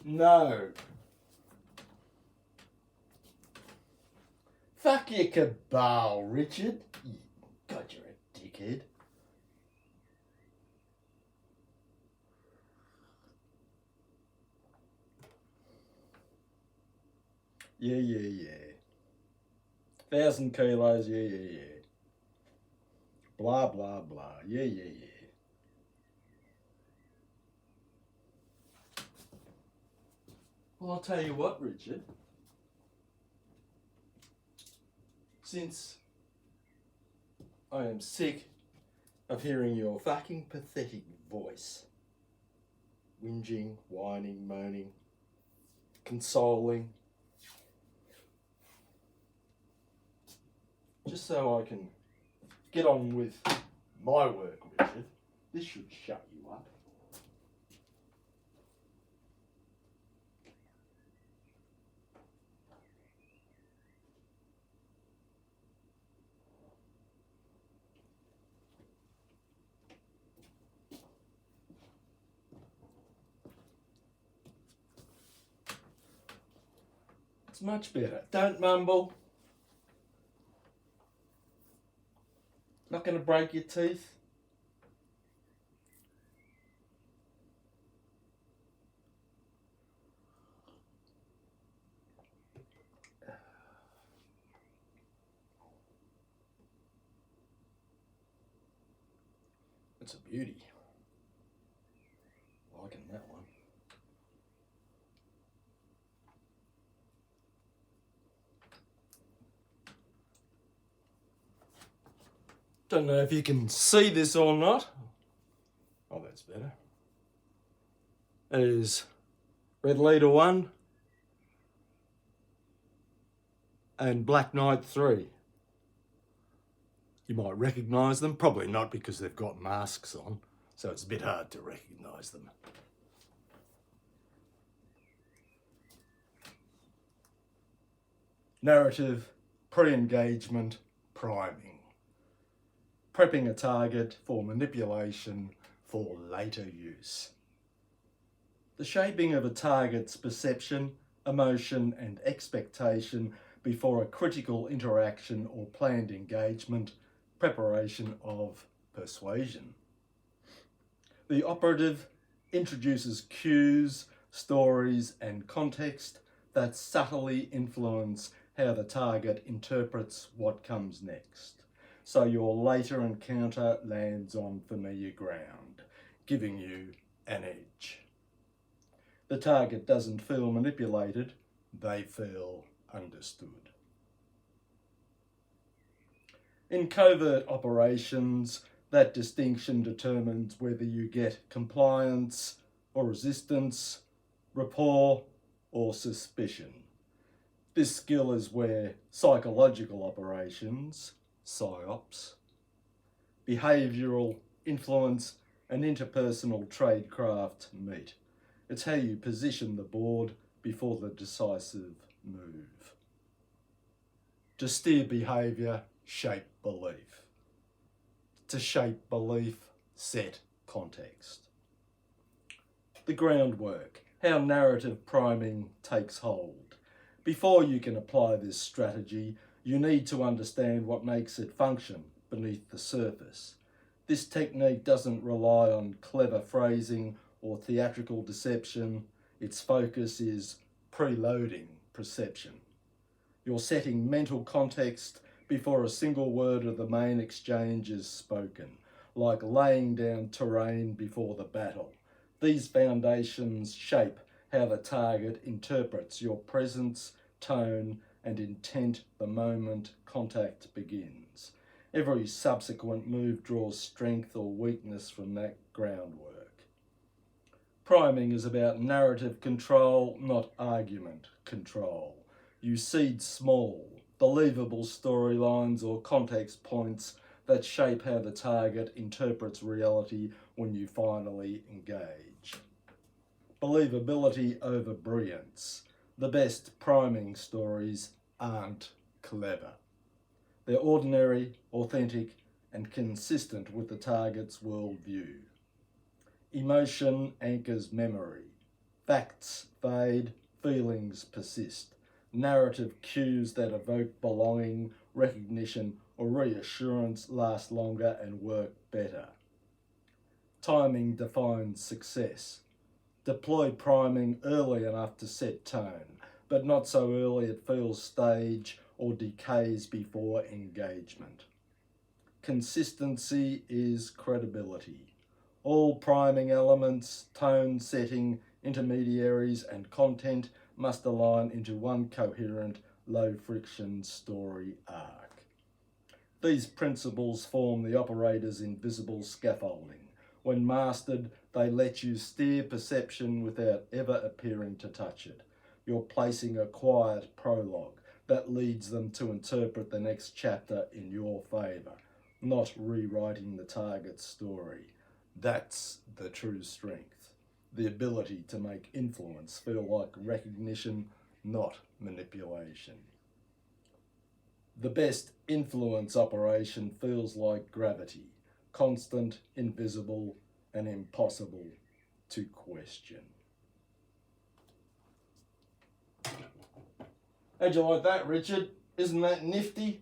No. Fuck your cabal, Richard. God, you're a dickhead. Yeah. 1,000 kilos, yeah. Blah, blah, blah. Yeah. Well, I'll tell you what, Richard. Since I am sick of hearing your fucking pathetic voice, whinging, whining, moaning, consoling, just so I can get on with my work, Richard, this should shut you up. It's much better. Don't mumble. Not going to break your teeth. It's a beauty. Liking that one. Don't know if you can see this or not. Oh, that's better. It is Red Leader 1 and Black Knight 3. You might recognise them, probably not because they've got masks on, so it's a bit hard to recognise them. Narrative, pre-engagement, priming. Prepping a target for manipulation for later use. The shaping of a target's perception, emotion and expectation before a critical interaction or planned engagement, preparation of persuasion. The operative introduces cues, stories and context that subtly influence how the target interprets what comes next. So your later encounter lands on familiar ground, giving you an edge. The target doesn't feel manipulated, they feel understood. In covert operations, that distinction determines whether you get compliance or resistance, rapport or suspicion. This skill is where psychological operations, PSYOPs, behavioural influence and interpersonal tradecraft meet. It's how you position the board before the decisive move. To steer behaviour, shape belief. To shape belief, set context. The groundwork, how narrative priming takes hold. Before you can apply this strategy, you need to understand what makes it function beneath the surface. This technique doesn't rely on clever phrasing or theatrical deception. Its focus is preloading perception. You're setting mental context before a single word of the main exchange is spoken, like laying down terrain before the battle. These foundations shape how the target interprets your presence, tone, and intent the moment contact begins. Every subsequent move draws strength or weakness from that groundwork. Priming is about narrative control, not argument control. You seed small, believable storylines or context points that shape how the target interprets reality when you finally engage. Believability over brilliance. The best priming stories aren't clever. They're ordinary, authentic, and consistent with the target's worldview. Emotion anchors memory. Facts fade, feelings persist. Narrative cues that evoke belonging, recognition, or reassurance last longer and work better. Timing defines success. Deploy priming early enough to set tone, but not so early it feels stage or decays before engagement. Consistency is credibility. All priming elements, tone setting, intermediaries, and content must align into one coherent, low-friction story arc. These principles form the operator's invisible scaffolding. When mastered, they let you steer perception without ever appearing to touch it. You're placing a quiet prologue that leads them to interpret the next chapter in your favour, not rewriting the target's story. That's the true strength. The ability to make influence feel like recognition, not manipulation. The best influence operation feels like gravity, constant, invisible, and impossible to question. How'd you like that, Richard? Isn't that nifty?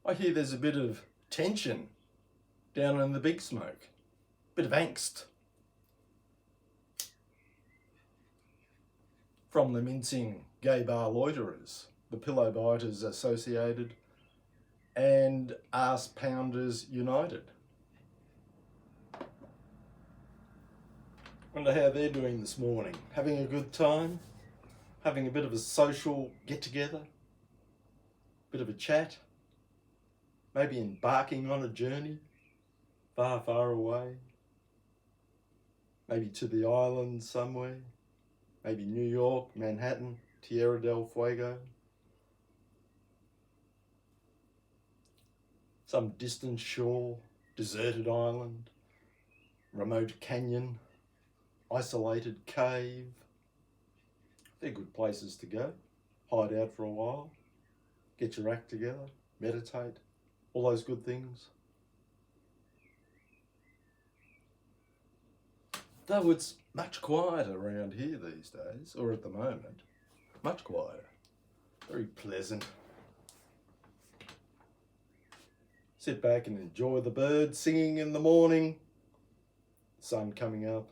I hear there's a bit of tension down in the big smoke, bit of angst from the mincing gay bar loiterers, the pillow biters associated, and arse pounders united. Wonder how they're doing this morning. Having a good time? Having a bit of a social get-together? Bit of a chat? Maybe embarking on a journey far, far away? Maybe to the islands somewhere? Maybe New York, Manhattan, Tierra del Fuego? Some distant shore, deserted island, remote canyon, isolated cave. They're good places to go. Hide out for a while, get your act together, meditate, all those good things. Though it's much quieter around here these days, or at the moment, much quieter. Very pleasant. Sit back and enjoy the birds singing in the morning, sun coming up,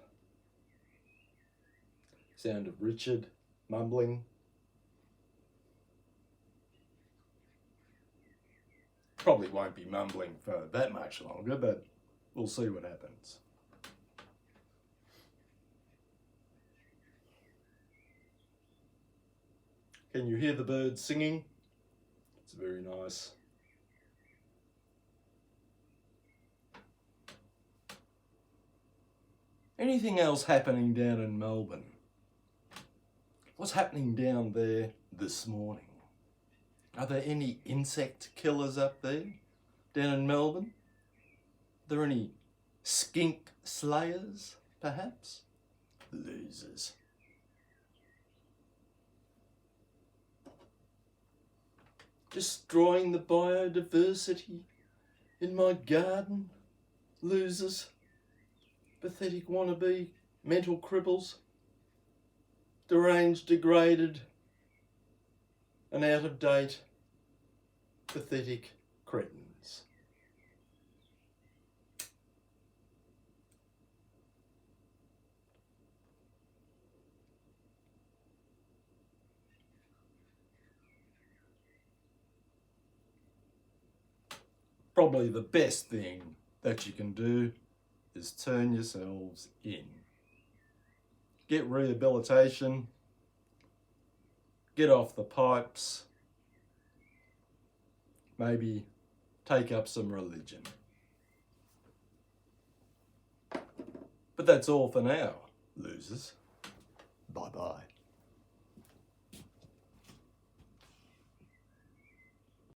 sound of Richard mumbling. Probably won't be mumbling for that much longer, but we'll see what happens. Can you hear the birds singing? It's very nice. Anything else happening down in Melbourne? What's happening down there this morning? Are there any insect killers up there down in Melbourne? Are there any skink slayers, perhaps? Losers. Destroying the biodiversity in my garden? Losers. Pathetic wannabe mental cripples. Deranged, degraded, and out of date, pathetic cretins. Probably the best thing that you can do is turn yourselves in. Get rehabilitation, get off the pipes, maybe take up some religion. But that's all for now, losers. Bye-bye.